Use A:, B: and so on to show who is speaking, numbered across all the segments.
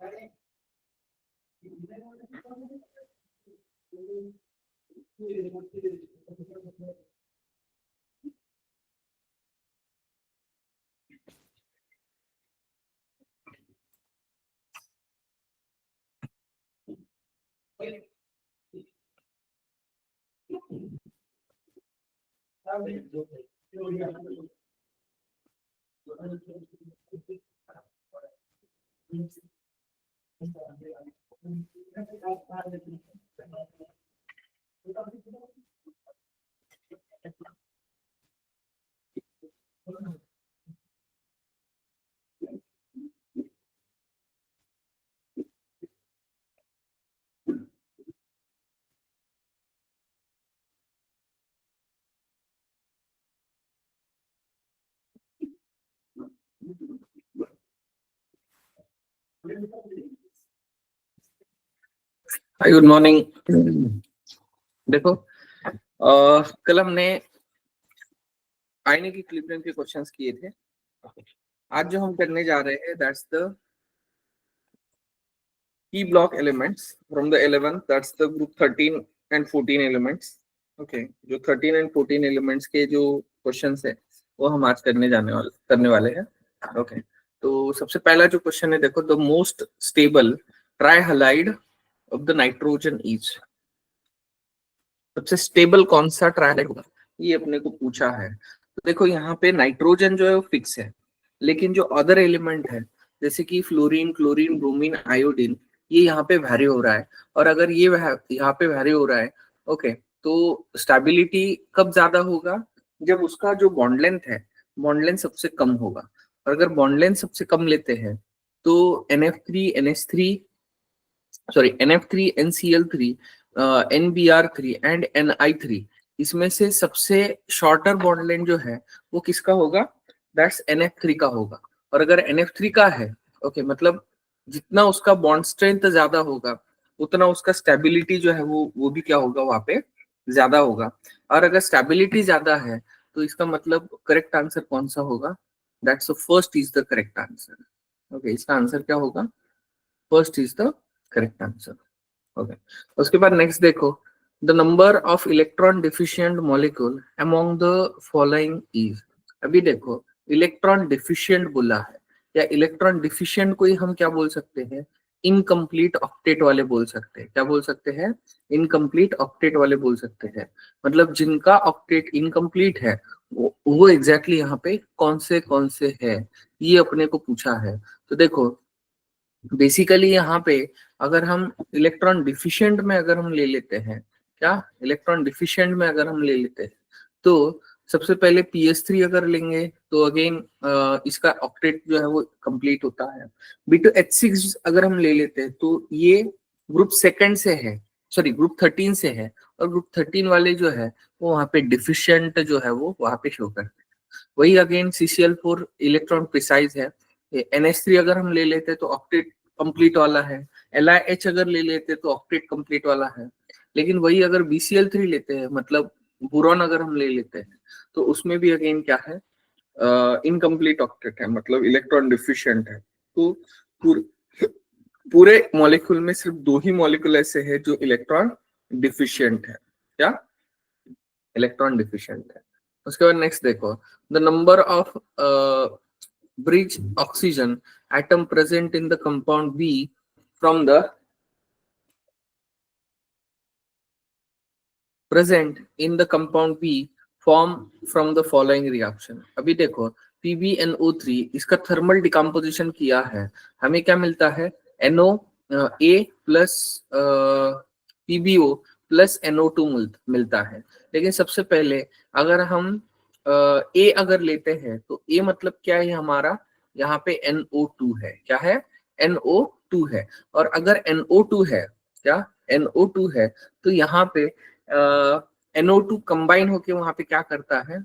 A: हाय, good morning. देखो कल हमने आयनिक इक्विलिब्रियम के क्वेश्चंस किए थे। आज जो हम करने जा रहे हैं that's the p block elements from the 11th, that's the group 13 and 14 elements. Okay, जो 13 and 14 elements के जो क्वेश्चंस है वो हम आज करने वाले हैं। ओके, तो सबसे पहला जो क्वेश्चन है, देखो, the most stable trihalide of the nitrogen is, सबसे स्टेबल कौन सा ट्राइहलाइड होगा, ये अपने को पूछा है। तो देखो यहाँ पे नाइट्रोजन जो है वो फिक्स है, लेकिन जो अदर एलिमेंट है जैसे कि फ्लोरीन, क्लोरीन, ब्रोमीन, आयोडीन, ये यहाँ पे वैरी हो रहा है। और अगर ये यहाँ पे वैरी हो रहा है, ओके, तो स्टेबिलिटी कब ज्यादा होगा, जब उसका जो बॉन्ड लेंथ है, बॉन्ड लेंथ सबसे कम होगा। और अगर बॉन्ड लेंथ सबसे कम लेते हैं तो NF3, NH3, sorry NF3, NCl3, NBr3 and Ni3, इसमें से सबसे शॉर्टर बॉन्ड लेंथ जो है वो किसका होगा, दैट्स NF3 का होगा। और अगर NF3 का है, ओके, मतलब जितना उसका बॉन्ड स्ट्रेंथ ज्यादा होगा उतना उसका स्टेबिलिटी जो है वो भी क्या होगा, वहां पे ज्यादा होगा। और अगर स्टेबिलिटी ज्यादा है तो इसका मतलब करेक्ट आंसर कौन सा होगा, that's the first is the correct answer. Okay, इसका आंसर क्या होगा, first is the correct answer. Okay, उसके बाद नेक्स्ट देखो, the number of electron deficient molecule among the following is. अभी देखो इलेक्ट्रॉन डिफिशिएंट बोला है, या इलेक्ट्रॉन डिफिशिएंट को ही हम क्या बोल सकते हैं, इनकम्प्लीट ऑक्टेट वाले बोल सकते हैं। क्या बोल सकते हैं, इनकम्प्लीट ऑक्टेट वाले बोल सकते हैं। मतलब जिनका ऑक्टेट इनकम्प्लीट है वो एग्जैक्टली यहाँ पे कौन से है, ये अपने को पूछा है। तो देखो बेसिकली यहाँ पे अगर हम इलेक्ट्रॉन डिफिशिएंट में अगर हम ले लेते हैं, क्या इलेक्ट्रॉन डिफिशिएंट में अगर हम ले लेते हैं तो सबसे पहले PS3 अगर लेंगे तो अगेन इसका ऑक्टेट जो है वो कंप्लीट होता है। B2H6 अगर हम ले लेते हैं तो ये ग्रुप सेकंड से है, सॉरी ग्रुप 13 से है, और ग्रुप 13 वाले जो है वो वहाँ पे डिफिशिएंट जो है वो वहाँ पे शो करते हैं। वही अगेन CCl4 इलेक्ट्रॉन प्रिसाइज है। NH3 अगर हम ले लेते हैं तो ऑक्टेट कंप्लीट वाला है। LiH अगर ले लेते हैं तो ऑक्टेट कंप्लीट वाला है। लेकिन वही अगर BCl3 लेते हैं, मतलब बोरॉन अगर हम ले लेते हैं, तो उसमें भी अगेन क्या है, इनकम्प्लीट ऑक्टेट है, मतलब इलेक्ट्रॉन डिफिशिएंट है। तो पूरे मॉलिक्यूल में सिर्फ 2 ही मॉलिक्यूल ऐसे है जो इलेक्ट्रॉन डिफिशिएंट है। क्या इलेक्ट्रॉन डिफिशिएंट है। उसके बाद नेक्स्ट देखो, the number of bridge oxygen atom present in the compound B from the present in the compound B form from the following reaction। अभी देखो PbNO3 इसका थर्मल डिकम्पोजिशन किया है, हमें क्या मिलता है, NO plus PbO plus NO2 मिलता है। लेकिन सबसे पहले अगर हम A अगर लेते हैं तो A मतलब क्या है हमारा, यहाँ पे NO2 है। क्या है, NO2 है। और अगर NO2 है, क्या NO2 है, तो यहाँ पे NO2 कंबाइन होके वहां पे क्या करता है,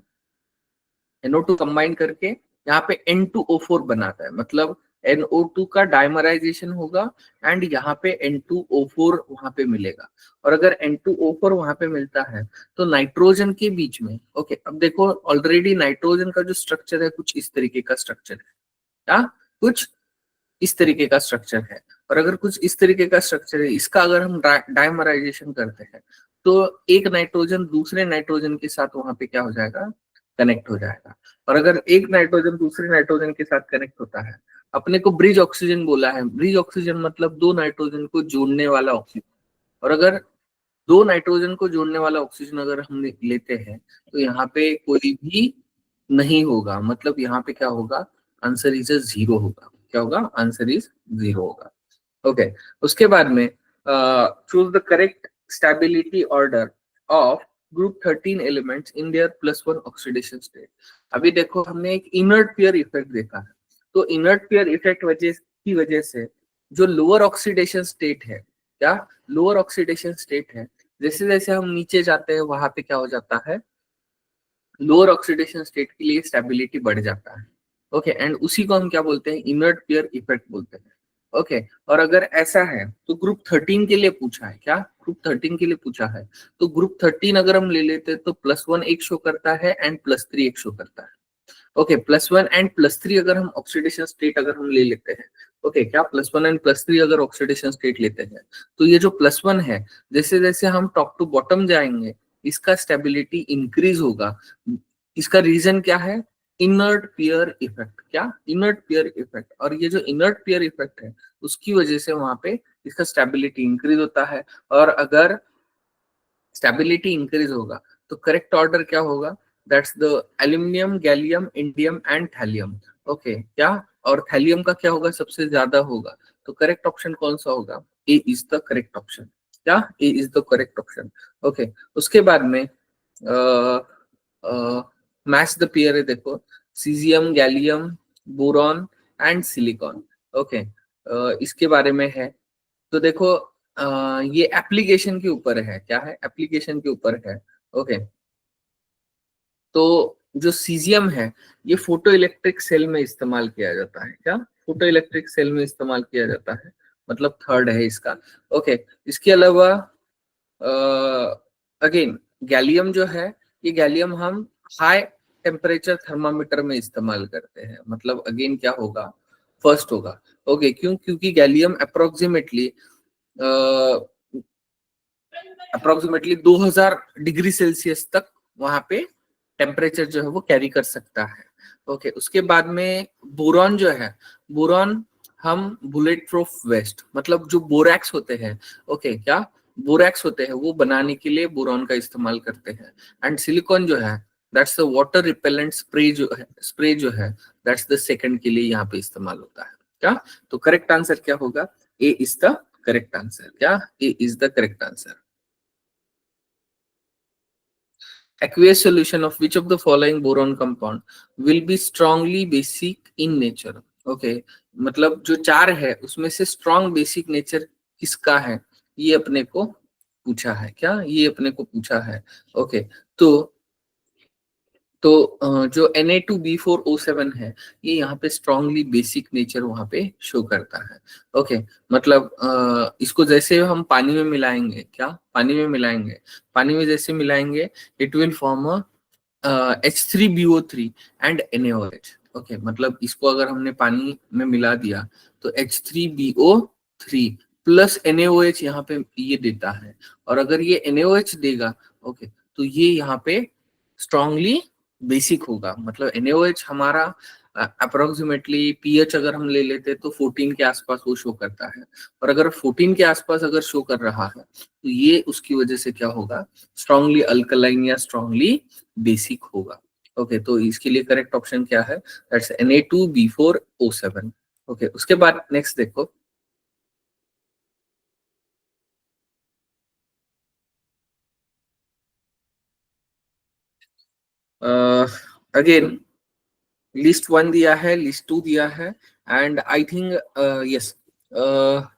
A: NO2 कंबाइन करके यहाँ पे N2O4 बनाता है। मतलब NO2 का डाइमराइजेशन होगा एंड यहाँ पे N2O4 वहां पे मिलेगा। और अगर N2O4 वहां पे मिलता है तो नाइट्रोजन के बीच में, ओके, अब देखो ऑलरेडी नाइट्रोजन का जो स्ट्रक्चर है कुछ इस तरीके का स्ट्रक्चर है, क्या कुछ इस तरीके का स्ट्रक्चर है, और अगर कुछ इस तरीके का स्ट्रक्चर है, इसका अगर हम डायमराइजेशन करते हैं तो एक नाइट्रोजन दूसरे नाइट्रोजन के साथ वहां पे क्या हो जाएगा, कनेक्ट हो जाएगा। और अगर एक नाइट्रोजन दूसरे नाइट्रोजन के साथ कनेक्ट होता है, अपने को ब्रिज ऑक्सीजन बोला है। ब्रिज ऑक्सीजन मतलब दो नाइट्रोजन को जोड़ने वाला ऑक्सीजन। और अगर दो नाइट्रोजन को जोड़ने वाला ऑक्सीजन अगर हम लेते हैं तो यहाँ पे कोई भी नहीं होगा, मतलब यहाँ पे क्या होगा, आंसर इज अ जीरो होगा। क्या होगा, आंसर इज जीरो होगा। ओके, उसके बाद में choose the correct stability order of group 13 elements in their +1 oxidation state. अभी देखो हमने एक इनर्ट पेयर इफेक्ट देखा है, तो इनर्ट पेयर इफेक्ट की वजह से जो लोअर ऑक्सीडेशन स्टेट है, क्या लोअर ऑक्सीडेशन स्टेट है, जैसे जैसे हम नीचे जाते हैं वहां पे क्या हो जाता है, लोअर ऑक्सीडेशन स्टेट के लिए स्टेबिलिटी बढ़ जाता है। ओके, एंड उसी को हम क्या बोलते हैं, इनर्ट पेयर इफेक्ट बोलते हैं। ओके, और अगर ऐसा है तो ग्रुप 13 के लिए पूछा है, क्या ग्रुप 13 के लिए पूछा है, तो ग्रुप 13 अगर हम ले लेते हैं तो +1 एक शो करता है एंड +3 एक शो करता है। ओके, +1 एंड +3 अगर हम ऑक्सीडेशन स्टेट अगर हम ले लेते हैं, ओके, क्या +1 एंड +3 अगर ऑक्सीडेशन स्टेट लेते हैं, तो ये जो +1 है, जैसे जैसे हम टॉप टू बॉटम जाएंगे इसका स्टेबिलिटी इंक्रीज होगा। इसका रीजन क्या है, इनर्ट पेयर इफेक्ट। क्या, इनर्ट पेयर इफेक्ट। और ये जो इनर्ट पेयर इफेक्ट है उसकी वजह से वहां पे इसका स्टेबिलिटी इंक्रीज होता है। और अगर स्टेबिलिटी इंक्रीज होगा तो करेक्ट ऑर्डर क्या होगा, that's the aluminium, gallium, indium and thallium. Okay, क्या, और थैलियम का क्या होगा, सबसे ज्यादा होगा। तो करेक्ट ऑप्शन कौन सा होगा, A is the correct option. क्या, A is the correct option. Okay, उसके बाद में मैच द पेयर है, देखो caesium, gallium, boron and silicon. Okay, इसके बारे में है। तो देखो ये एप्लीकेशन के ऊपर है, क्या है, एप्लीकेशन के ऊपर है। ओके, तो जो सीजियम है ये फोटो इलेक्ट्रिक सेल में इस्तेमाल किया जाता है। क्या, फोटो इलेक्ट्रिक सेल में इस्तेमाल किया जाता है, मतलब थर्ड है इसका। ओके, इसके अलावा अगेन गैलियम जो है, ये गैलियम हम हाई टेम्परेचर थर्मामीटर में इस्तेमाल करते हैं, मतलब अगेन क्या होगा, फर्स्ट होगा। ओके, क्यों, क्योंकि गैलियम अप्रोक्सीमेटली 2000 डिग्री सेल्सियस तक वहां पे टेम्परेचर जो है वो कैरी कर सकता है। ओके, उसके बाद में बोरॉन जो है, बोरॉन हम बुलेट प्रूफ वेस्ट, मतलब जो बोरैक्स होते हैं, ओके, क्या बोरैक्स होते हैं वो बनाने के लिए बोरॉन का इस्तेमाल करते हैं। एंड सिलिकॉन जो है, that's the water repellent spray जो है दैट्स द सेकंड के लिए यहाँ पे इस्तेमाल होता है। क्या, तो करेक्ट आंसर क्या होगा, A is the correct answer. क्या, A is the correct answer. Aqueous solution of which of the following boron compound will be strongly basic in nature? Okay, मतलब जो चार है उसमें से स्ट्रॉन्ग बेसिक नेचर किसका है, ये अपने को पूछा है। क्या, ये अपने को पूछा है। ओके, तो जो Na2B4O7 है ये यहाँ पे स्ट्रांगली बेसिक नेचर वहां पे शो करता है। ओके, मतलब इसको जैसे हम पानी में मिलाएंगे, क्या पानी में मिलाएंगे, पानी में जैसे मिलाएंगे it will form H3BO3 and NaOH। Okay, मतलब इसको अगर हमने पानी में मिला दिया तो H3BO3 प्लस NaOH यहाँ पे ये देता है। और अगर ये NaOH देगा, ओके, तो ये यहाँ पे स्ट्रांगली बेसिक होगा। मतलब NaOH हमारा अप्रोक्सीमेटली पीएच अगर हम ले लेते तो 14 के आसपास वो शो करता है। और अगर 14 के आसपास अगर शो कर रहा है तो ये उसकी वजह से क्या होगा, स्ट्रांगली अल्कलाइन या स्ट्रांगली बेसिक होगा। ओके, तो इसके लिए करेक्ट ऑप्शन क्या है, दैट्स Na2B4O7। ओके, उसके बाद नेक्स्ट देखो, अगेन लिस्ट 1 दिया है, लिस्ट 2 दिया है, एंड आई थिंक यस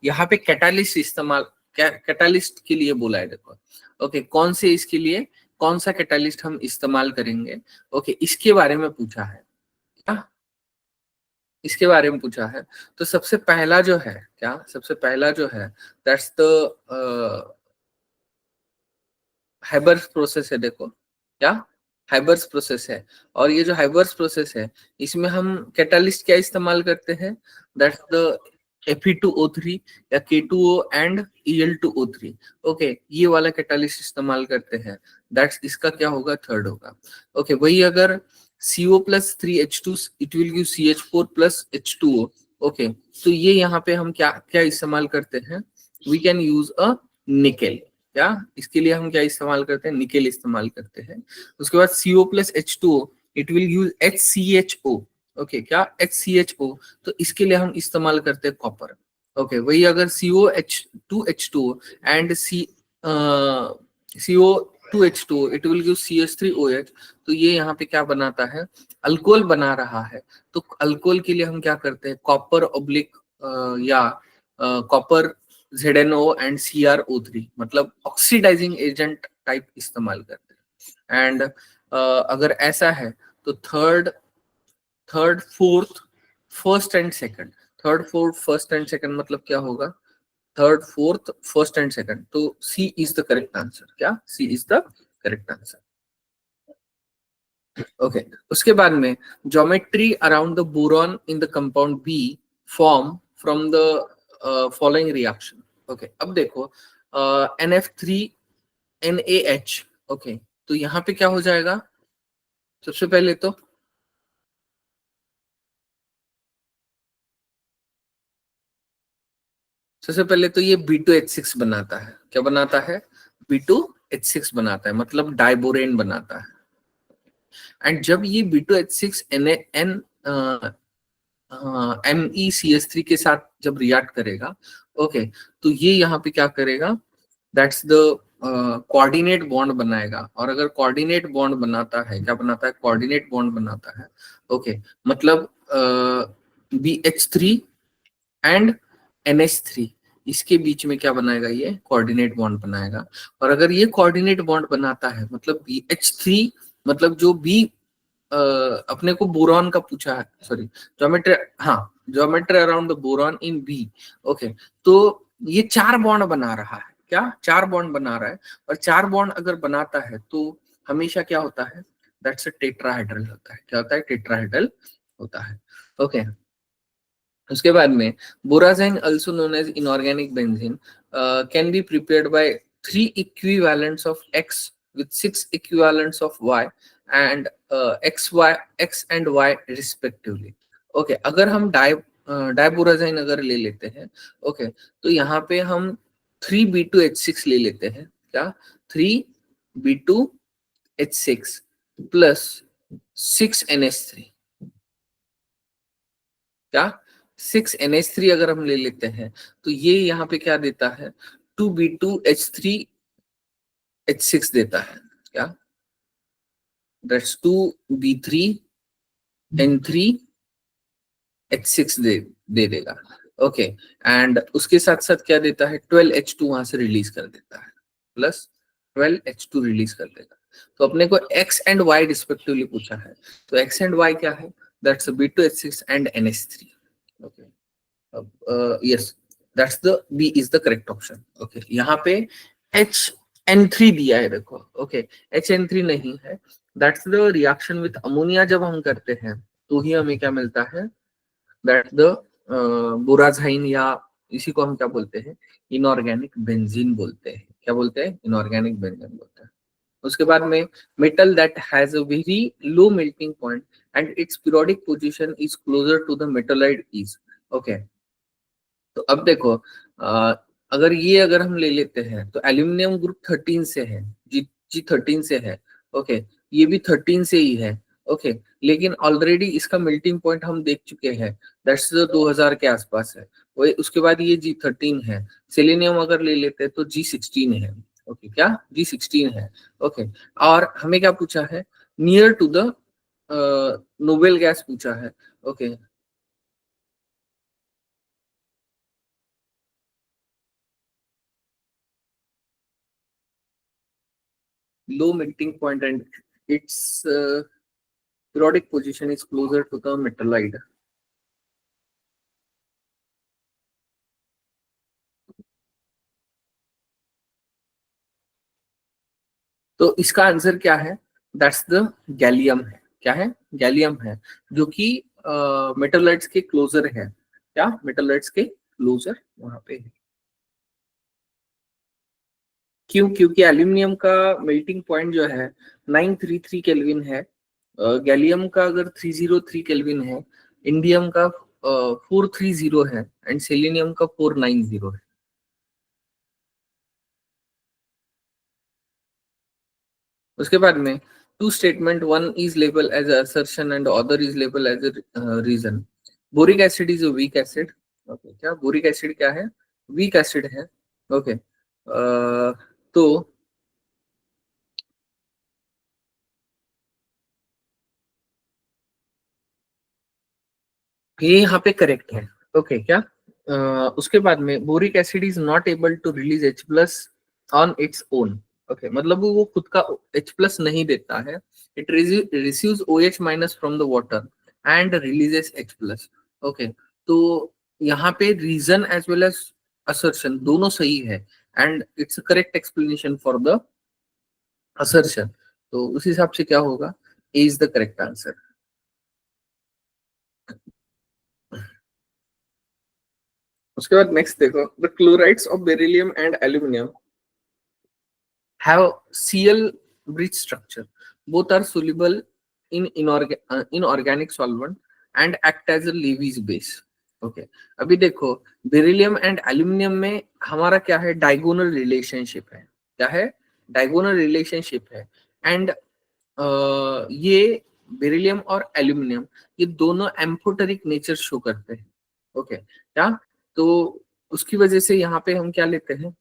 A: यहाँ पे कैटालिस्ट इस्तेमाल, कैटालिस्ट के लिए बोला है। देखो ओके, कौन से इसके लिए कौन सा कैटालिस्ट हम इस्तेमाल करेंगे, ओके, इसके बारे में पूछा है। क्या, इसके बारे में पूछा है। तो सबसे पहला जो है, क्या सबसे पहला जो है, दैट्स द हैबर्स प्रोसेस है। देखो क्या, हाइबर्स प्रोसेस है, और ये जो हाइबर्स प्रोसेस है इसमें हम कैटालिस्ट क्या इस्तेमाल करते हैं, दैट्स द Fe2O3 या K2O एंड EL2O3। ओके, ये वाला कैटालिस्ट इस्तेमाल करते हैं, दैट्स इसका क्या होगा, थर्ड होगा। ओके, वही अगर CO plus 3H2 it will give CH4 plus H2O। Okay, तो ये यहाँ पे हम क्या क्या इस्तेमाल करते हैं, we can use a nickel. क्या इसके लिए हम क्या इस्तेमाल करते हैं, निकेल इस्तेमाल करते हैं। उसके बाद CO plus H2O it will use HCHO। Okay, क्या HCHO, तो इसके लिए हम इस्तेमाल करते हैं कॉपर। ओके, वही अगर COH2H2O and CO2H2O it will give CH3OH, तो ये यहाँ पे क्या बनाता है, अल्कोहल बना रहा है। तो अल्कोहल के लिए हम क्या करते हैं, कॉपर ऑब्लिक या कॉपर ZnO एंड CrO3, मतलब ऑक्सीडाइजिंग एजेंट टाइप इस्तेमाल करते हैं। एंड अगर ऐसा है तो third third fourth first and second, third fourth first and second मतलब क्या होगा, third fourth first and second, तो C is the correct answer. क्या C is the correct answer. Okay, उसके बाद में geometry around the boron in the compound B form from the following reaction. Okay, अब देखो NF3NaH। ओके, तो यहाँ पे क्या हो जाएगा, सबसे पहले तो ये B2H6 बनाता है। क्या बनाता है, B2H6 बनाता है, मतलब डाइबोरेन बनाता है। एंड जब ये B2H6 एन MECH3 के साथ जब रिएक्ट करेगा, ओके, तो ये यहाँ पे क्या करेगा, दैट्स द कोऑर्डिनेट बॉन्ड बनाएगा। और अगर कोऑर्डिनेट बॉन्ड बनाता है, क्या बनाता है, कोऑर्डिनेट बॉन्ड बनाता है। ओके, मतलब BH3 एंड NH3, इसके बीच में क्या बनाएगा, ये कोऑर्डिनेट बॉन्ड बनाएगा। और अगर ये कोऑर्डिनेट बॉन्ड बनाता है, मतलब BH3, मतलब जो बी अपने को बोरॉन का पूछा है, सॉरी, ज्योमेट्री, हाँ, geometry around the boron in B. Okay, तो ये चार बॉन्ड बना रहा है, क्या चार बॉन्ड बना रहा है। और चार बॉन्ड अगर बनाता है तो हमेशा क्या होता है, दैट्स अ टेट्राहेड्रल होता है। क्या होता है, टेट्राहेड्रल होता है। ओके, उसके बाद में बोराजाइन also known as inorganic benzene can be prepared by 3 equivalents of X with 6 equivalents of Y and X and Y respectively. Okay, अगर हम डाइबोराजाइन अगर ले लेते हैं, ओके, तो यहाँ पे हम 3B2H6 ले लेते हैं। क्या, 3B2H6 प्लस 6NH3। क्या, 6NH3 अगर हम ले लेते हैं तो ये यहाँ पे क्या देता है, 2B2H3H6 देता है। क्या, दैट्स 2B3N3H6 दे देगा। ओके, एंड उसके साथ साथ क्या देता है, 12H2 वहां से रिलीज कर देता है, प्लस 12H2 रिलीज कर देगा। तो अपने को X एंड Y रिस्पेक्टिवली पूछा है, तो X एंड Y क्या है, that's B2H6 and NH3। Okay, yes, that's the B is the correct option. Okay, यहाँ पे HN3 दिया है, देखो। ओके, HN3 नहीं है, that's the reaction with ammonia जब हम करते हैं तो ही हमें क्या मिलता है, दैट्स द बोराजाइन, या इसी को हम क्या बोलते हैं, इनऑर्गेनिक बेंजीन बोलते हैं। क्या बोलते हैं, इनऑर्गेनिक बेंजीन बोलते हैं। उसके बाद में metal that has a very low melting point and its periodic position is closer to the metalloid is. Okay, तो अब देखो अगर ये अगर हम ले लेते हैं तो एल्यूमिनियम ग्रुप 13 से है, जी 13 से है। ओके, ये भी 13 से ही है। ओके, लेकिन ऑलरेडी इसका मेल्टिंग पॉइंट हम देख चुके हैं, दैट्स 2000 के आसपास है। वही उसके बाद ये G13 है। सेलेनियम अगर ले लेते हैं तो G16 है। ओके, क्या G16 है। ओके, और हमें क्या पूछा है, near to the noble gas पूछा है। Okay, low melting point and its periodic position is closer to the metalloid. तो इसका आंसर क्या है, दैट्स द गैलियम है। क्या है? गैलियम है, जो कि मेटलाइट्स के क्लोजर है। क्या? मेटलाइट्स के क्लोजर वहां पे है। क्यों? क्योंकि एल्यूमिनियम का मेल्टिंग पॉइंट जो है 933 केल्विन है, गैलियम का अगर 303 केल्विन है, इंडियम का 430 है, एंड सेलेनियम का 490 है। उसके बाद में two statement, one is label as assertion and other is label as reason. Boric acid is a weak acid. Okay, क्या बोरिक एसिड क्या है? वीक एसिड है। ओके, तो ये यहाँ पे करेक्ट है। ओके, क्या? उसके बाद में boric acid is not able to release H plus on its own. Okay, मतलब वो खुद का H प्लस नहीं देता है। It receives OH minus from the water and releases H plus. Okay, तो यहाँ पे reason as well as assertion दोनों सही है, and it's correct explanation for the assertion. तो उस हिसाब से क्या होगा? A is the correct answer. उसके बाद नेक्स्ट देखो, the chlorides of beryllium and aluminium have Cl bridge structure. Both are soluble in inorganic solvent and act as a Levy's base. Okay, अभी देखो बेरिलियम एंड एल्यूमिनियम में हमारा क्या है? Diagonal relationship है। क्या है? डायगोनल रिलेशनशिप है। एंड ये बेरिलियम और एल्यूमिनियम ये दोनों एम्फोटेरिक नेचर शो करते हैं। ओके, क्या? तो उसकी वजह से यहाँ पे हम क्या लेते हैं?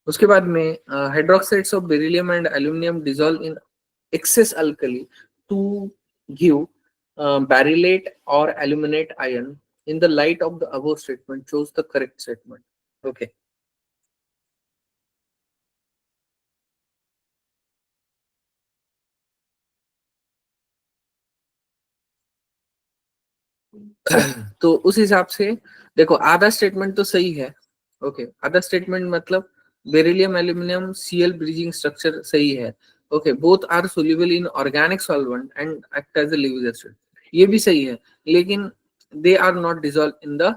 A: उसके बाद में hydroxides of beryllium and aluminium dissolve in excess alkali to give barylate or aluminate ion. In the light of the above statement, choose the correct statement. Okay. तो उस हिसाब से देखो, आधा स्टेटमेंट तो सही है। ओके, आधा स्टेटमेंट मतलब beryllium aluminium Cl bridging structure सही है। Okay, both are soluble in organic solvent and act as a लिविंग एसिड, ये भी सही है। लेकिन they are not dissolve in the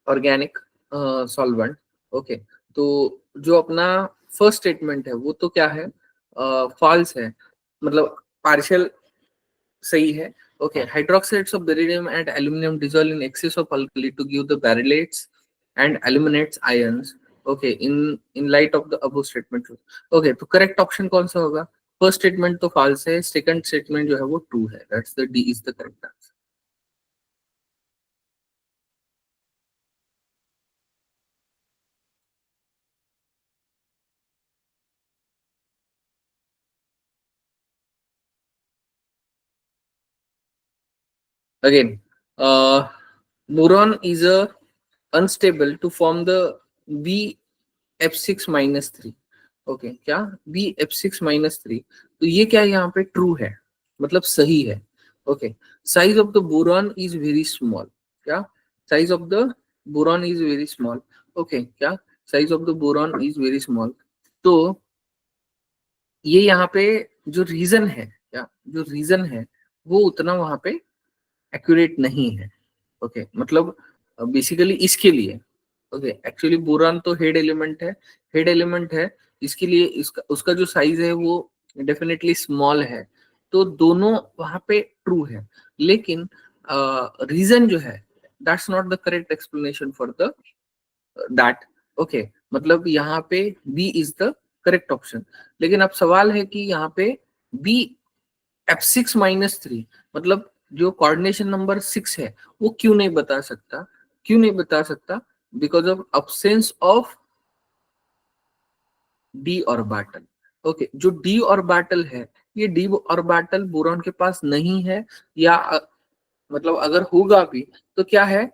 A: organic solvent. Okay, तो जो अपना फर्स्ट स्टेटमेंट है वो तो क्या है? फॉल्स है, मतलब पार्शियल सही है। Okay, hydroxides of beryllium and aluminium dissolve in excess of alkali to give the beryllates and aluminates ions. Okay, in in light of the above statement. Okay, तो करेक्ट ऑप्शन कौन सा होगा? First statement तो false है, second statement जो है वो true है। That's the D is the correct answer. Again, boron is a unstable to form the Bf6 minus 3। Okay, क्या? Bf6 minus 3, तो ये क्या यहाँ पे ट्रू है, मतलब सही है। Okay, size of the boron is very small. क्या? Size of the boron is very small. Okay, क्या? Size of the boron is very small. तो ये यहाँ पे जो रीजन है, क्या जो रीजन है वो उतना वहां पे एक्यूरेट नहीं है। ओके, मतलब बेसिकली इसके लिए। ओके, एक्चुअली बोरान तो हेड एलिमेंट है, हेड एलिमेंट है, इसके लिए इसका उसका जो साइज है वो डेफिनेटली स्मॉल है। तो दोनों वहां पे ट्रू है, लेकिन रीजन जो है that's not the correct explanation for the that. Okay, मतलब यहाँ पे B is the correct option. लेकिन अब सवाल है कि यहाँ पे बी F6 माइनस 3, मतलब जो कोऑर्डिनेशन नंबर 6 है वो क्यों नहीं बता सकता? क्यों नहीं बता सकता? Because of absence of D orbital. Okay, जो डी ऑर्बिटल है, ये डी ऑर्बिटल बोरॉन के पास नहीं है, या मतलब अगर होगा भी तो क्या है?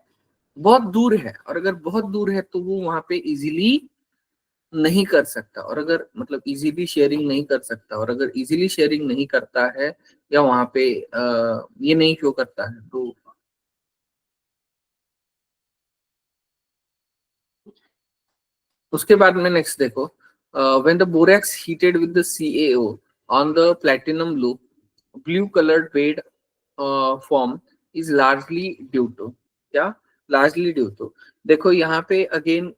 A: बहुत दूर है, और अगर बहुत दूर है तो वो वहां पे इजीली नहीं कर सकता, और अगर मतलब इजीली शेयरिंग नहीं कर सकता, और अगर इजीली शेयरिंग नहीं करता है या वहां पे ये नहीं शो करता है, तो उसके बाद में नेक्स्ट देखो, when the borax heated with the CaO on the platinum blue colored bead form is largely due to, क्या largely due to, देखो यहाँ पे again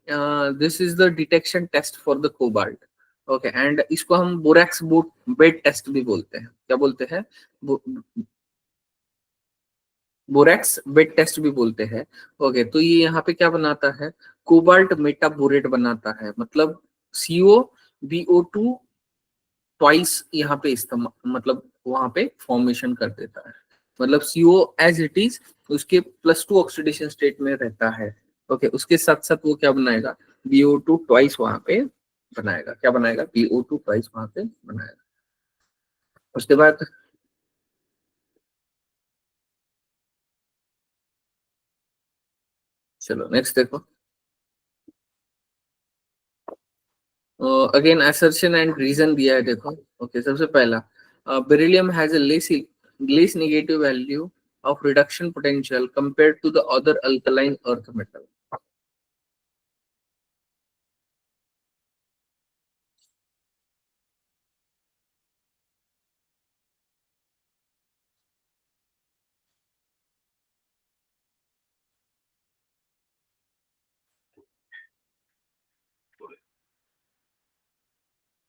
A: this is the detection test for the cobalt. Okay and इसको हम borax bed test भी बोलते हैं, क्या बोलते हैं, बोरेक्स बेड टेस्ट भी बोलते हैं। ओके तो ये यहाँ पे क्या बनाता है, कोबाल्ट मेटाबोरेट बनाता है, मतलब सीओ बीओ2 ट्वाइस यहाँ पे इस्तेमाल, मतलब वहां पे फॉर्मेशन कर देता है, मतलब सीओ एज इट इज उसके +2 ऑक्सीडेशन स्टेट में रहता है। ओके उसके साथ साथ वो क्या बनाएगा, बीओ2 ट्वाइस वहां पे बनाएगा, क्या बनाएगा, बीओ2 ट्वाइस वहां पे बनाएगा। उसके बाद चलो नेक्स्ट देखो, अगेन असर्शन एंड रीजन दिया है देखो। ओके सबसे पहला, beryllium has a less negative value of reduction potential compared to the other alkaline earth metal.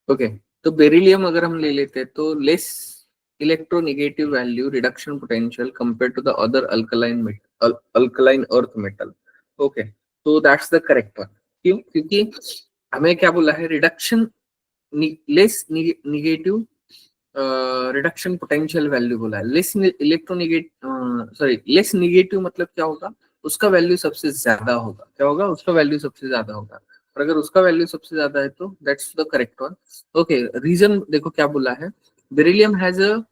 A: Okay तो बेरिलियम अगर हम ले लेते हैं तो less electronegative value reduction potential compare to the other alkaline earth metal. Okay तो that's the correct one. क्यों, क्योंकि हमें क्या बोला है, reduction less negative reduction potential value बोला है, less electronegative sorry less negative मतलब क्या होगा, उसका वैल्यू सबसे ज्यादा होगा, क्या होगा, उसका वैल्यू सबसे ज्यादा होगा, और अगर उसका वैल्यू सबसे ज्यादा है तो that's the correct one. Okay reason देखो क्या बोला है, beryllium has a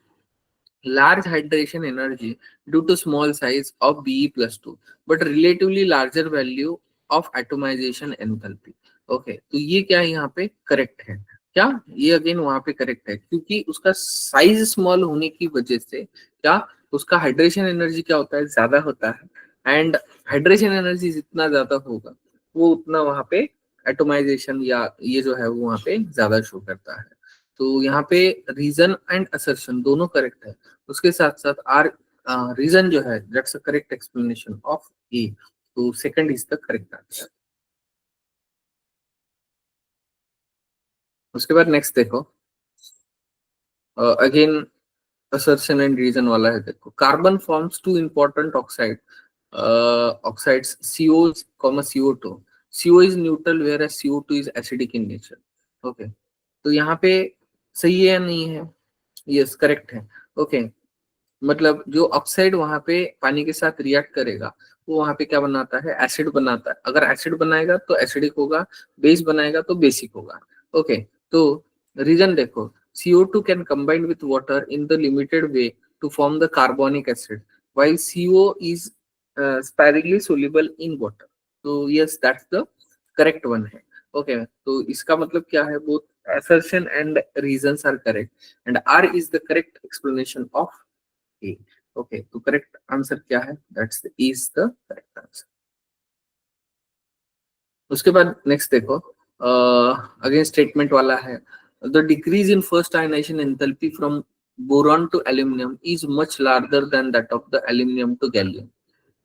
A: large hydration energy due to small size of Be+2 but relatively larger value of atomization enthalpy। Okay तो ये क्या है यहाँ पे करेक्ट है, क्या ये अगेन वहां पे करेक्ट है, क्योंकि उसका साइज स्मॉल होने की वजह से क्या उसका हाइड्रेशन एनर्जी क्या होता है, ज्यादा होता है, एंड हाइड्रेशन एनर्जी जितना ज्यादा होगा वो उतना वहां पे एटोमाइजेशन या ये जो है वो वहां पे ज्यादा शो करता है। तो यहाँ पे रीजन एंड असर्शन दोनों करेक्ट है। उसके साथ साथ आर रीजन जो है that's a correct explanation of A, तो second is the correct answer. उसके बाद नेक्स्ट देखो, अगेन assertion and reason वाला है देखो, carbon forms two important oxide oxides CO CO2, CO is neutral whereas CO2 is acidic in nature। Okay तो यहाँ पे सही है या नहीं है, यस करेक्ट है। ओके मतलब जो ऑक्साइड वहां पे पानी के साथ रिएक्ट करेगा वो वहां पे क्या बनाता है, एसिड बनाता है, अगर एसिड बनाएगा तो एसिडिक होगा, बेस बनाएगा तो बेसिक होगा। ओके तो रीजन देखो, CO2 can combine with water in the limited way to form the carbonic acid while CO is sparingly soluble in water। तो yes that's the correct one है। Okay तो इसका मतलब क्या है, both assertion and reasons are correct and R is the correct explanation of A. Okay तो correct answer क्या है, that's is the correct answer. उसके बाद नेक्स्ट देखो, अगेन स्टेटमेंट वाला है, the decrease in first ionization enthalpy from boron to aluminium is much larger than that of the aluminium to gallium.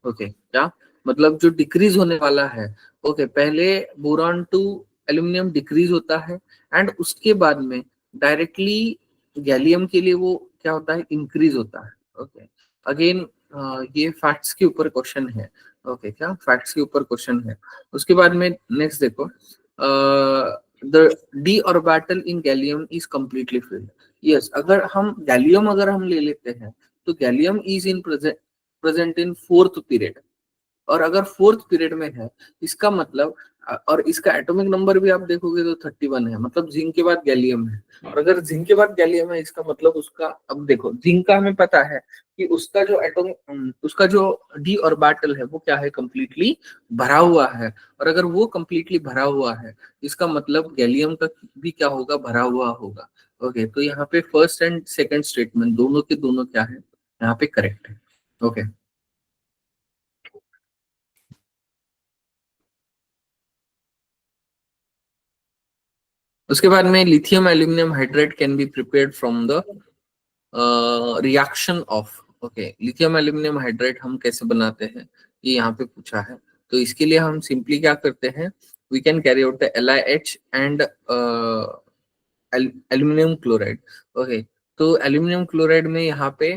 A: Okay क्या मतलब जो डिक्रीज होने वाला है, ओके पहले बोरॉन टू एल्यूमिनियम डिक्रीज होता है एंड उसके बाद में डायरेक्टली गैलियम के लिए वो क्या होता है, इंक्रीज होता है। ओके अगेन ये फैक्ट्स के ऊपर क्वेश्चन है। ओके क्या फैक्ट्स के ऊपर क्वेश्चन है। उसके बाद में नेक्स्ट देखो, the D orbital in gallium is completely filled. Yes अगर हम गैलियम अगर हम ले लेते हैं तो gallium is in present in fourth period, और अगर फोर्थ पीरियड में है इसका मतलब, और इसका एटॉमिक नंबर भी आप देखोगे तो 31 है, मतलब जिंक के बाद गैलियम है, और अगर जिंक के बाद गैलियम है इसका मतलब उसका, अब देखो जिंक का हमें पता है कि उसका जो एटॉमिक उसका जो डी ऑर्बिटल है वो क्या है, कंप्लीटली भरा हुआ है, और अगर वो कंप्लीटली भरा हुआ है इसका मतलब गैलियम का भी क्या होगा, भरा हुआ होगा। ओके तो यहाँ पे फर्स्ट एंड सेकंड स्टेटमेंट दोनों के दोनों क्या है, यहाँ पे करेक्ट है। ओके उसके बाद में lithium aluminium hydrate can be prepared from the reaction of, okay, lithium aluminium hydrate हम कैसे बनाते हैं ये यहाँ पे पूछा है। तो इसके लिए हम सिंपली क्या करते हैं, we can carry out the LiH and aluminium chloride, okay. तो एल्यूमिनियम क्लोराइड में यहाँ पे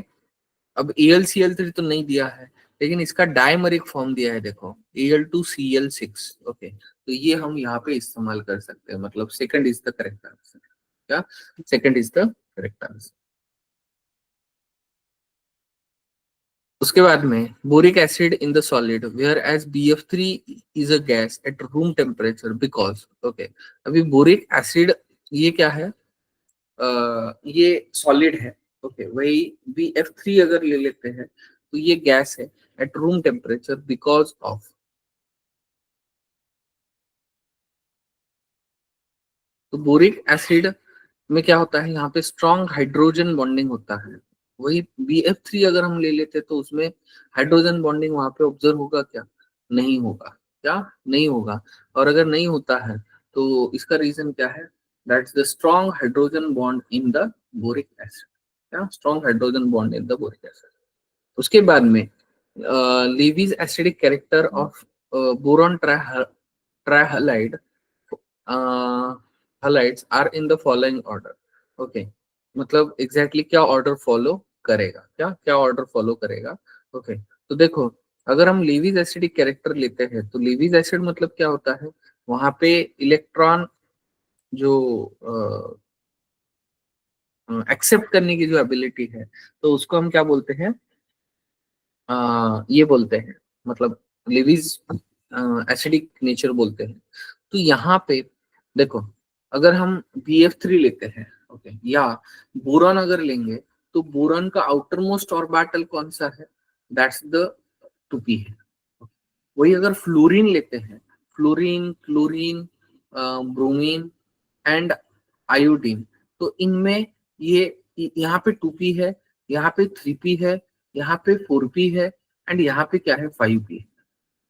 A: अब AlCl3 तो नहीं दिया है, लेकिन इसका डायमरिक फॉर्म दिया है, देखो Al2Cl6, ओके। तो ये हम यहाँ पे इस्तेमाल कर सकते हैं, मतलब second is the correct answer. क्या second is the correct answer. उसके बाद में boric acid in the solid where as BF3 is a gas at room temperature because, okay. अभी बोरिक एसिड ये क्या है, ये सॉलिड है, ओके। वही BF3 अगर ले लेते हैं तो ये गैस है eight room temperature because of, तो बोरिक एसिड में क्या होता है, यहाँ पे स्ट्रॉन्ग हाइड्रोजन बॉन्डिंग होता है। वही BF3 अगर हम ले लेते तो उसमें हाइड्रोजन बॉन्डिंग वहां पे ऑब्जर्व होगा क्या, नहीं होगा, क्या नहीं होगा। और अगर नहीं होता है तो इसका रीजन क्या है, that's the strong hydrogen bond in the boric acid, क्या strong hydrogen bond in the boric acid. उसके बाद में Lewis acidic character of boron trihalide halides are in the following order, okay. मतलब एग्जैक्टली क्या order follow करेगा, क्या क्या order follow करेगा, ओके। तो देखो, अगर हम लीविस एसिडिक कैरेक्टर लेते हैं तो लीविस एसिड मतलब क्या होता है, वहां पे इलेक्ट्रॉन जो एक्सेप्ट करने की जो एबिलिटी है, तो उसको हम क्या बोलते हैं, ये बोलते हैं, मतलब लिविज एसिडिक नेचर बोलते हैं। तो यहाँ पे देखो, अगर हम BF3 लेते हैं, ओके, या बोरॉन अगर लेंगे तो बोरॉन का आउटर मोस्ट ऑर्बिटल कौन सा है, दैट्स द 2p है। वही अगर फ्लोरीन लेते हैं, fluorine, chlorine, bromine and iodine, तो इनमें ये यहाँ पे 2p है, यहाँ पे 3p है, यहाँ पे 4p है एंड यहाँ पे क्या है 5p है,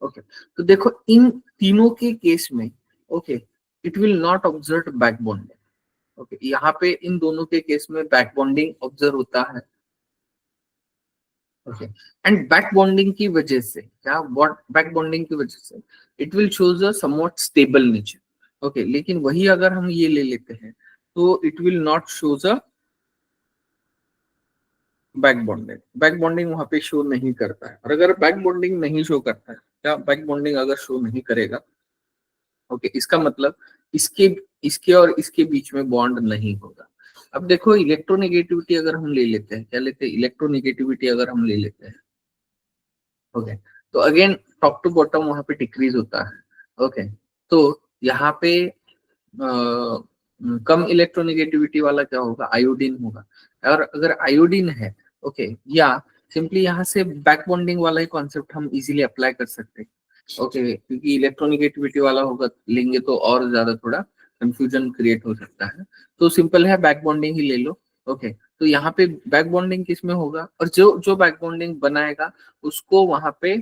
A: ओके। तो देखो इन तीनों के केस में, okay, it will not observe back bonding, okay. यहाँ पे इन दोनों के केस में बैक बॉन्डिंग ऑब्जर्व होता है, ओके। एंड बैक बॉन्डिंग की वजह से क्या, बैक बॉन्डिंग की वजह से it will shows a somewhat stable nature, okay. लेकिन वही अगर हम ये ले लेते हैं तो it will not shows a back bonding, back bonding वहां पे शो नहीं करता है। और अगर बैक बॉन्डिंग नहीं शो करता है, क्या बैक बॉन्डिंग अगर शो नहीं करेगा, ओके, इसका मतलब इसके इसके और इसके बीच में बॉन्ड नहीं होगा। अब देखो इलेक्ट्रोनेगेटिविटी अगर हम ले लेते हैं, क्या लेते हैं, इलेक्ट्रोनेगेटिविटी अगर हम ले लेते हैं, ओके, तो अगेन टॉप टू बॉटम वहां पे डिक्रीज होता है, ओके। तो यहाँ पे कम इलेक्ट्रोनेगेटिविटी वाला क्या होगा, आयोडीन होगा। और अगर आयोडीन है, ओके, या सिंपली यहाँ से बैक बॉन्डिंग वाला ही कॉन्सेप्ट हम इजीली अप्लाई कर सकते हैं, ओके, क्योंकि इलेक्ट्रोनेगेटिविटी वाला होगा लेंगे तो और ज्यादा थोड़ा कंफ्यूजन क्रिएट हो सकता है। तो सिंपल है, बैक बॉन्डिंग ही ले लो, ओके। तो यहाँ पे बैक बॉन्डिंग किस में होगा, और जो जो बैक बॉन्डिंग बनाएगा उसको वहां पे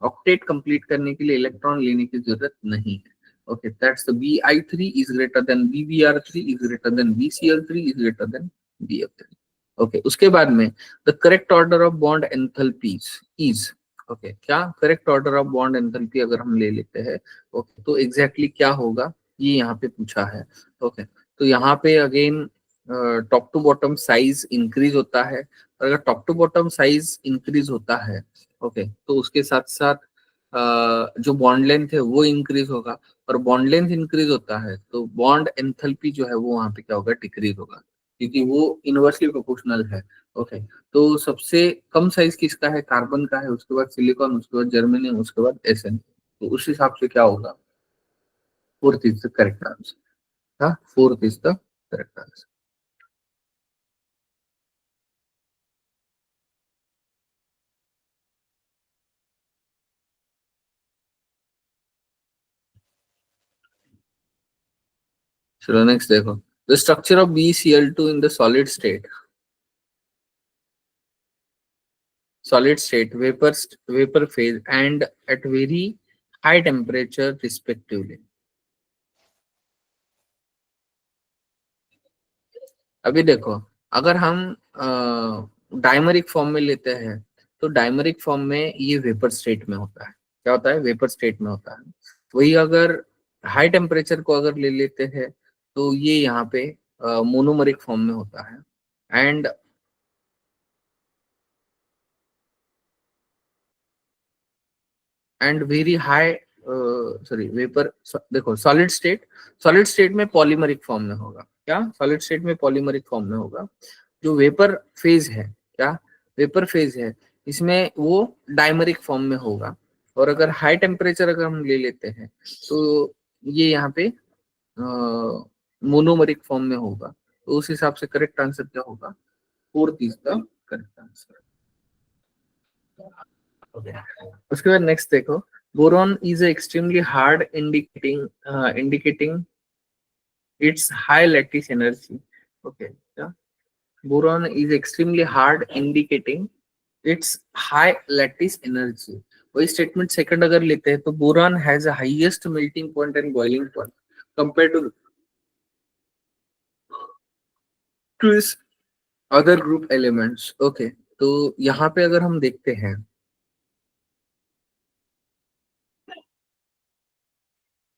A: ऑक्टेट कंप्लीट करने के लिए इलेक्ट्रॉन लेने की जरूरत नहीं है, okay, that's the Bi3 is greater than BBr3 is greater than BCl3 is greater than BF3, okay। उसके बाद में the correct order of bond enthalpies is, okay, क्या correct order of bond enthalpy अगर हम ले लेते हैं, okay, तो exactly क्या होगा ये यहाँ पे पूछा है, okay। तो यहाँ पे again top to bottom size increase होता है, और अगर top to bottom size increase होता है, ओके, तो उसके साथ साथ जो बॉन्ड लेंथ है वो इंक्रीज होगा, और बॉन्ड लेंथ इंक्रीज होता है तो बॉन्ड एंथैल्पी जो है वो वहां पे क्या होगा, डिक्रीज होगा, क्योंकि वो इनवर्सली प्रोपोर्शनल है, ओके। तो सबसे कम साइज किसका है, कार्बन का है, उसके बाद सिलिकॉन, उसके बाद जर्मेनियम, उसके बाद SN। तो उस हिसाब से क्या होगा, fourth is the correct answer, हाँ, fourth is the correct answer. चलो नेक्स्ट देखो, the structure of BCl2 in the solid state, vapor phase and at very high temperature respectively. अभी देखो, अगर हम डायमरिक फॉर्म में लेते हैं तो डायमरिक फॉर्म में ये वेपर स्टेट में होता है। क्या होता है? वेपर स्टेट में होता है। वही अगर हाई टेम्परेचर को अगर ले लेते हैं तो ये यहाँ पे मोनोमरिक फॉर्म में होता है। And very high, sorry vapour, देखो सॉलिड स्टेट में पॉलीमरिक फॉर्म में होगा। क्या? सॉलिड स्टेट में पॉलीमरिक फॉर्म में होगा। जो वेपर फेज है, क्या वेपर फेज है, इसमें वो डायमरिक फॉर्म में होगा। और अगर हाई टेम्परेचर अगर हम ले लेते हैं तो ये यहाँ पे मोनोमरिक फॉर्म में होगा। तो उस हिसाब से करेक्ट आंसर क्या होगा? Fourth is the correct answer. उसके बाद नेक्स्ट देखो, boron is extremely hard indicating it's high lattice energy. Okay, boron is extremely hard indicating its high lattice energy। वही स्टेटमेंट सेकंड अगर लेते हैं तो boron has a highest melting point and boiling point compare to इस other group elements. Okay, तो यहाँ पे अगर हम देखते हैं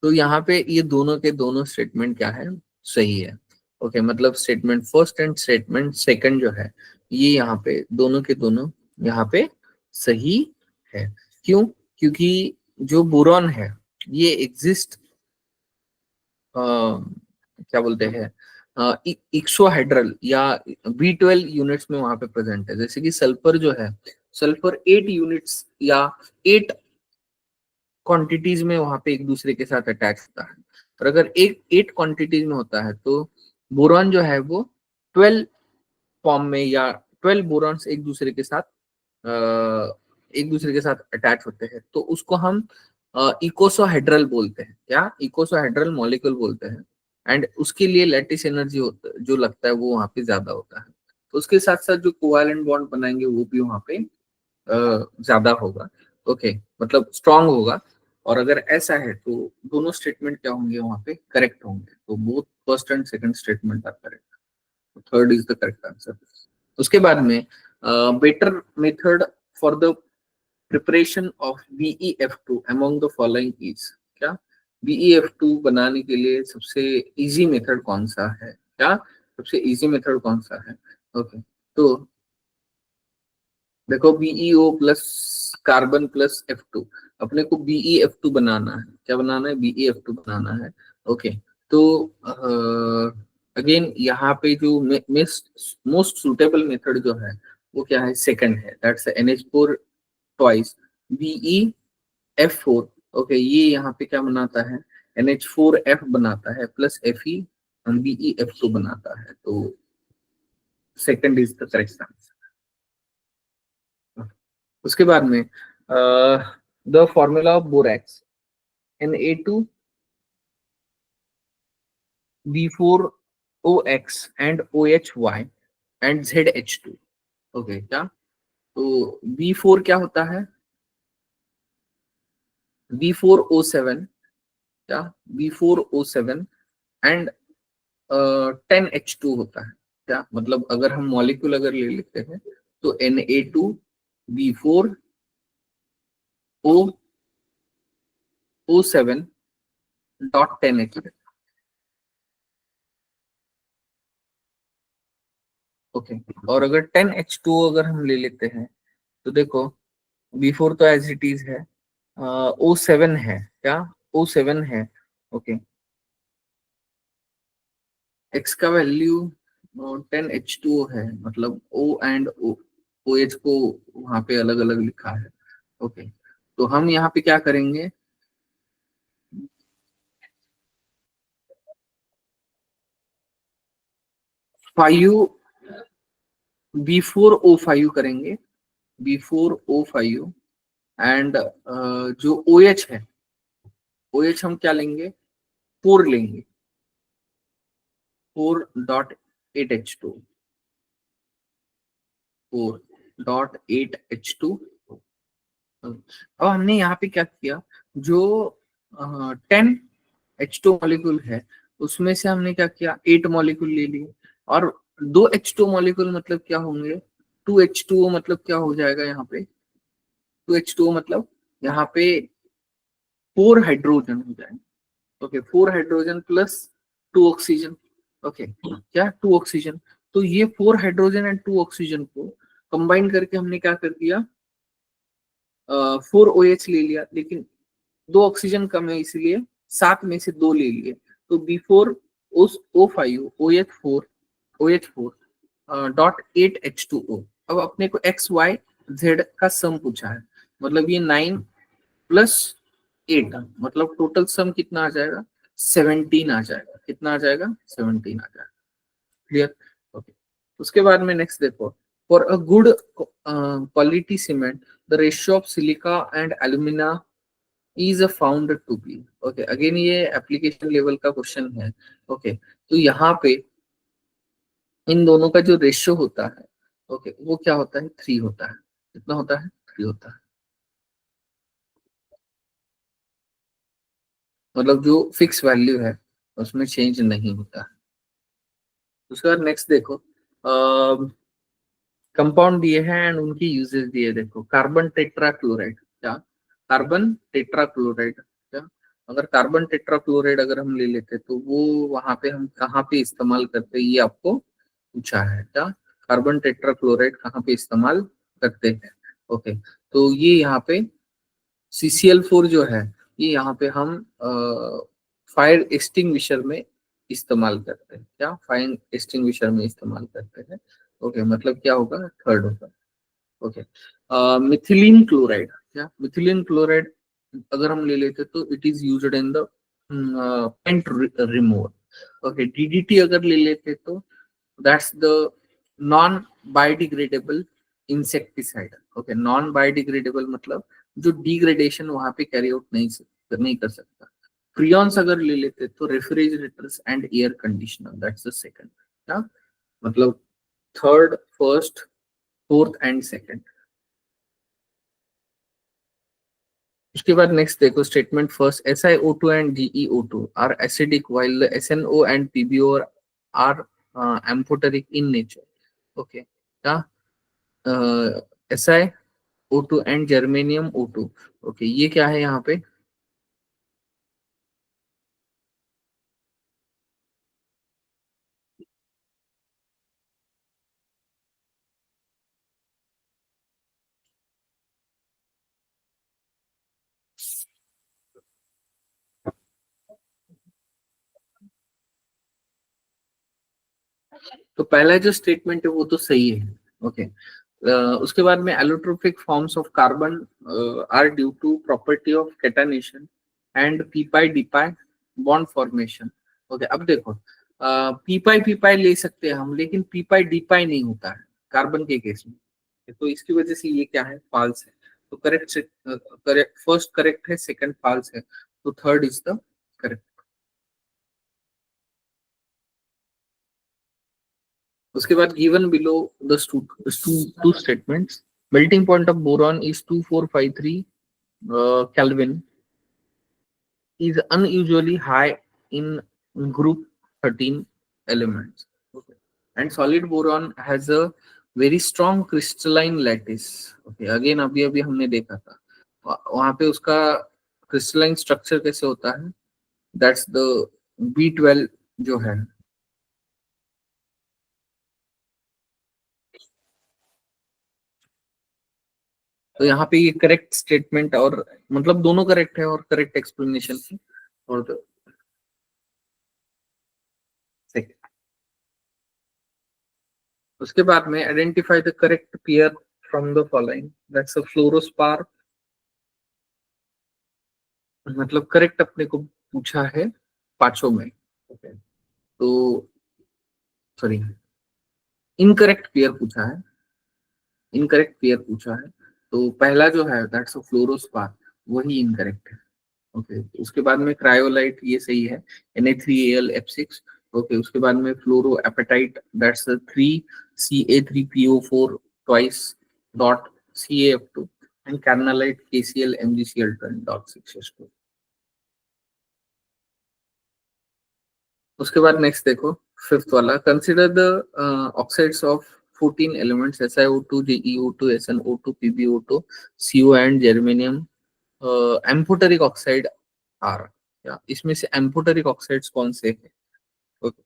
A: तो यहाँ पे ये दोनों के दोनों स्टेटमेंट क्या है? सही है। ओके, मतलब statement first and statement second जो है ये यहाँ पे दोनों के दोनों यहाँ पे सही है। क्यों? क्योंकि जो बोरॉन है ये एग्जिस्ट, क्या बोलते हैं, इक्सोहाइड्रल या B12 यूनिट्स में वहां पे प्रेजेंट है। जैसे कि सल्फर जो है, सल्फर 8 यूनिट्स या 8 क्वांटिटीज में वहां पे एक दूसरे के साथ अटैच होता है। और अगर एक 8 क्वांटिटीज में होता है तो बोरॉन जो है वो 12 फॉर्म में, या 12 बोरॉन्स एक दूसरे के साथ अटैच होते हैं, तो उसको हम इकोसोहाइड्रल बोलते हैं। क्या? इकोसोहाइड्रल मॉलिक्यूल बोलते हैं। एंड उसके लिए लैटिस एनर्जी जो लगता है वो वहां पे ज्यादा होता है। तो उसके साथ साथ जो कोवैलेंट बॉन्ड बनाएंगे वो भी वहां पे ज्यादा होगा। ओके, मतलब स्ट्रांग होगा। और अगर ऐसा है तो दोनों स्टेटमेंट क्या होंगे? वहां पे करेक्ट होंगे। तो both first and second statement are correct. Third is the correct answer. उसके बाद में better method for the preparation of BeF2 among the following is। क्या? BeF2 बनाने के लिए सबसे इजी मेथड कौन सा है? क्या सबसे इजी मेथड कौन सा है? ओके, तो देखो, BeO plus carbon plus F2, अपने को BeF2 बनाना है। क्या बनाना है? BeF2 बनाना है। ओके, तो अगेन यहाँ पे जो मोस्ट सुटेबल मेथड जो है वो क्या है? सेकंड है, that's NH4 twice BeF4। Okay, ये यहाँ पे क्या बनाता है? NH4F बनाता है प्लस Fe BeF2 बनाता है। तो second is the correct answer. उसके बाद में the formula of borax Na2 B4OX and OHY and ZH2। Okay, क्या? तो B4 क्या होता है? B4O7। क्या? B4O7 एंड 10H2 होता है। क्या मतलब, अगर हम मॉलिक्यूल अगर ले लेते हैं तो Na2B4O7.10H। ओके, और अगर 10H2 अगर हम ले लेते हैं तो देखो, B4 तो एज इट इज है, O7 है। क्या? O7 है। ओके, एक्स का वैल्यू 10H2 है, मतलब O एंड OH को वहां पे अलग अलग लिखा है। ओके, तो हम यहाँ पे क्या करेंगे? 5B4O5 करेंगे, B4O5 एंड जो OH है, OH हम क्या लेंगे? 4 लेंगे, 4.8H2, 4.8H2। अब हमने यहाँ पे क्या किया? जो 10H2 मॉलिक्यूल है उसमें से हमने क्या किया? 8 मॉलिक्यूल ले लिए। और दो H2O मॉलिक्यूल मतलब क्या होंगे, 2H2O मतलब क्या हो जाएगा यहाँ पे, 2H2O मतलब यहाँ पे 4 हाइड्रोजन हो जाएंगे। Okay, 4 hydrogen plus 2 oxygen. Okay, क्या 2 ऑक्सीजन, तो ये 4 हाइड्रोजन एंड 2 ऑक्सीजन को कंबाइन करके हमने क्या कर दिया, 4 OH ले लिया, लेकिन 2 ऑक्सीजन कम है इसलिए 7 में से 2 ले लिए, तो B4 उस O5 OH4 डॉट 8H2O। अब अपने को XYZ का सम पूछा है, मतलब ये 9 प्लस 8, मतलब टोटल सम कितना आ जाएगा, 17 आ जाएगा। कितना आ जाएगा, 17 आ जाएगा। Clear, okay. उसके बाद में नेक्स्ट देखो, for a good quality cement the ratio of silica and alumina is found to be. Okay, again ये एप्लीकेशन लेवल का क्वेश्चन है। ओके, तो यहाँ पे इन दोनों का जो रेशियो होता है, ओके, वो क्या होता है, 3 होता है। कितना होता है, 3 होता है, मतलब जो फिक्स वैल्यू है उसमें चेंज नहीं होता है। उसके बाद नेक्स्ट देखो, कंपाउंड दिए हैं एंड उनकी यूजेस दिए। देखो, कार्बन टेट्राक्लोराइड, क्या कार्बन टेट्राक्लोराइड, क्या अगर कार्बन टेट्राक्लोराइड अगर हम ले लेते तो वो वहां पे हम कहाँ पे इस्तेमाल करते, ये आपको पूछा है। क्या कार्बन टेट्राक्लोराइड कहाँ पे इस्तेमाल करते हैं। ओके, तो ये यहाँ पे CCl4 जो है, ये यहाँ पे हम फायर एक्सटिंग्विशर में इस्तेमाल करते हैं। क्या फायर एक्सटिंग्विशर में इस्तेमाल करते हैं। ओके, मतलब क्या होगा, थर्ड होगा। ओके, मिथिलीन क्लोराइड, क्या मिथिलीन क्लोराइड अगर हम ले लेते तो it is used in the paint remover. Okay, DDT अगर ले लेते तो that's the non biodegradable insecticide. Okay, non biodegradable मतलब जो डिग्रेडेशन वहां पे कैरी आउट नहीं कर सकता। फ्रियॉन्स अगर ले लेते तो refrigerators and air conditioner, that's the second. क्या मतलब third, first, fourth and second. उसके बाद नेक्स्ट देखो statement first, SiO2 and GeO2 are acidic while the SNO and PbO are amphoteric in nature. Okay, क्या SiO2 and germanium O2। Okay, ये क्या है यहाँ पे, तो पहला जो स्टेटमेंट है वो तो सही है। ओके, उसके बाद में allotropic forms of carbon are due to property of catenation and p pi d pi bond formation. Okay, अब देखो, पीपाई पीपाई ले सकते हैं हम, लेकिन पीपाई डीपाई नहीं होता है कार्बन के केस में, तो इसकी वजह से ये क्या है, फॉल्स है। तो करेक्ट फर्स्ट करेक्ट है, सेकंड फॉल्स है, तो थर्ड इज द करेक्ट। उसके बाद given below the two statements, melting point of boron is 2453 Kelvin, is unusually high in group 13 elements. Okay. And solid boron has a very strong crystalline lattice. Okay, again अभी अभी हमने देखा था, वहां पे उसका क्रिस्टलाइन स्ट्रक्चर कैसे होता है, दैट्स द B12 जो है। तो यहाँ पे ये करेक्ट स्टेटमेंट, और मतलब दोनों करेक्ट है और करेक्ट एक्सप्लेनेशन है। और उसके बाद में identify the correct pair from the following, that's a fluorospar, मतलब करेक्ट अपने को पूछा है पांचों में। okay. तो सॉरी, इनकरेक्ट पेयर पूछा है, इनकरेक्ट पेयर पूछा है, तो पहला जो है दैट्स अ फ्लोरोस्पार, वही इनकरेक्ट है। ओके, उसके बाद में क्रायोलाइट, ये सही है, Na3Al F6। ओके, उसके बाद में fluorapatite, that's 3Ca3PO4 twice dot CaF2, and carnallite KCl MgCl10.6H2। उसके बाद नेक्स्ट देखो, फिफ्थ वाला, consider the oxides of 14 elements SiO2, JeO2, SnO2, PbO2, CO and germanium amphoteric oxide are. या इसमें से एम्फोटेरिक ऑक्साइड्स कौन से हैं? Okay.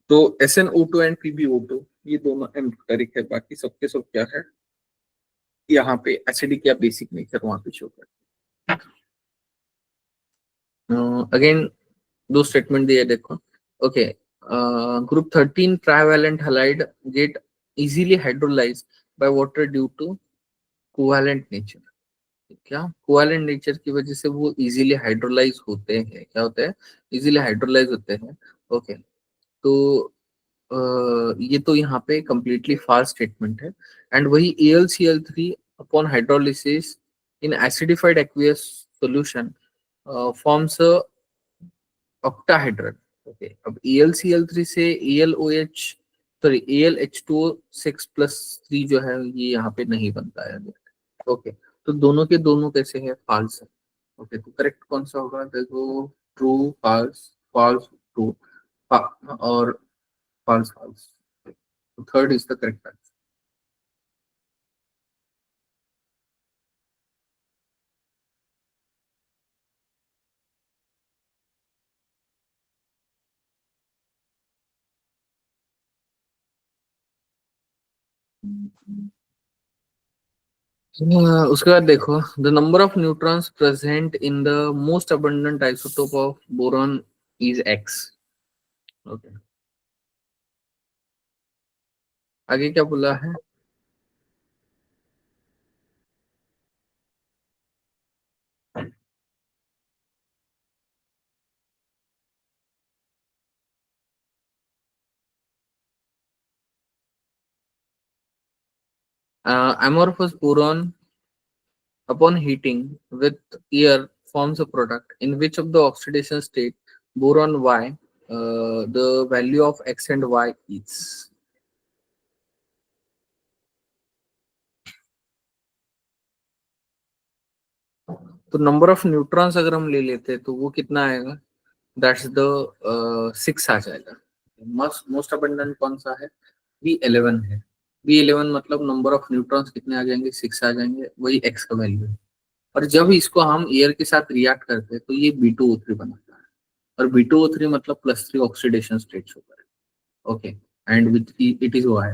A: तो SnO2 एंड PbO2 ये दोनों एम्फोटेरिक है, बाकी सबके सब क्या है यहाँ पे एसिडिक या बेसिक नेचर वहां पे शो कर। अगेन दो स्टेटमेंट दिए देखो। Okay, group 13 trivalent halide get easily hydrolyse by water due to covalent nature. क्या कोवैलेंट नेचर की वजह से वो इजीली हाइड्रोलाइज होते हैं? क्या होते हैं? इजीली हाइड्रोलाइज होते हैं। ओके, तो ये तो यहाँ पे कंप्लीटली फाल्स स्टेटमेंट है। एंड वही AlCl3 upon hydrolysis in acidified aqueous solution forms octahedral. Okay, अब AlCl3 से AlOH सॉरी AlH2O6+3 जो है ये यहाँ पे नहीं बनता है। ओके, तो दोनों के दोनों कैसे है? फॉल्स है। ओके, तो करेक्ट कौन सा होगा? देखो, ट्रू फॉल्स फॉल्स ट्रू और false false. Third is the correct answer. उसके बाद देखो, the number of neutrons present in the most abundant isotope of boron is X. Okay, आगे क्या बोला है? amorphous boron upon heating with air forms a product in which of the oxidation state boron Y the value of X and Y is। तो number of neutrons अगर हम ले लेते हैं तो वो कितना आएगा? दैट्स द 6 आ जाएगा। मोस्ट मोस्ट अबंडेंट कौन सा है? B11 है। B11 मतलब नंबर ऑफ न्यूट्रॉन्स कितने आ जाएंगे? 6 आ जाएंगे, वही एक्स का वैल्यू है। और जब इसको हम एयर के साथ रिएक्ट करते हैं तो ये B2O3 बनाता है, और B2O3 मतलब +3 ऑक्सीडेशन स्टेट्स होता है। Okay, and with it is Y.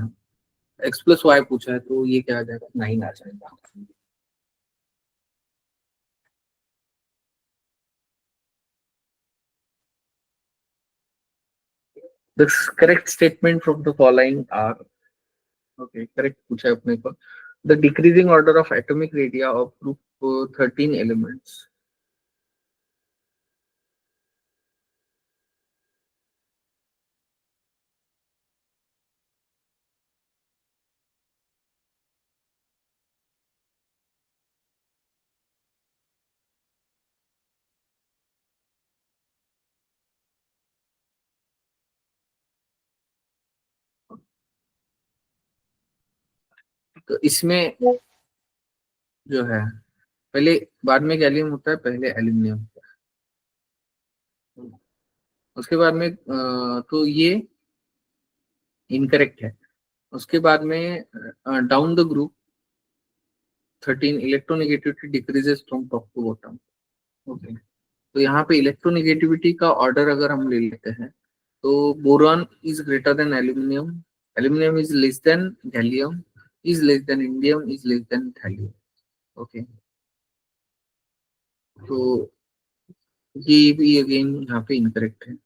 A: X+Y पूछा है तो ये क्या आ जाएगा? 9 आ जाएगा। The correct statement from the following are, okay, correct पूछा है अपने को। The decreasing order of atomic radii of group 13 elements। तो इसमें जो है, पहले बाद में गैलियम होता है, पहले एल्यूमिनियम, उसके बाद में तो ये इनकरेक्ट है। उसके बाद में down the group 13 electronegativity decreases from top to bottom. Okay, तो यहाँ पे इलेक्ट्रोनेगेटिविटी का ऑर्डर अगर हम ले लेते हैं तो boron is greater than aluminium, aluminium is less than gallium, is less than indium, is less than thallium. Okay, तो ये भी अगेन यहाँ पे इनकरेक्ट है।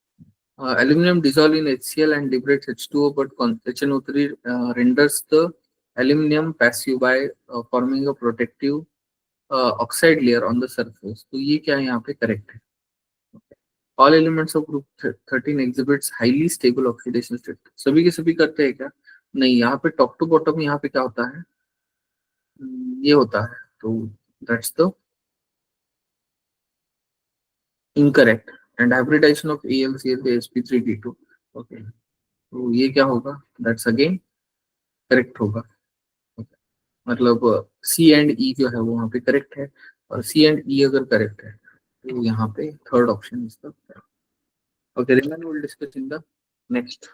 A: Aluminum dissolve in HCl and liberates H2O, but HNO3 renders the aluminum passive by forming a protective oxide layer on the surface। तो ये क्या है यहाँ पे? करेक्ट है। All elements of group 13 exhibits highly stable oxidation state। सभी के सभी करते हैं क्या? नहीं, यहाँ पे टॉप टू बॉटम यहाँ पे क्या होता है? ये होता है, तो that's the incorrect. And hybridisation of AlCl to sp3d2। Okay, तो ये क्या होगा? दैट्स अगेन करेक्ट होगा। मतलब C एंड E जो है वो वहाँ पे करेक्ट है, और C एंड E अगर करेक्ट है तो यहाँ पे third option is the Okay, Riman will discuss in the next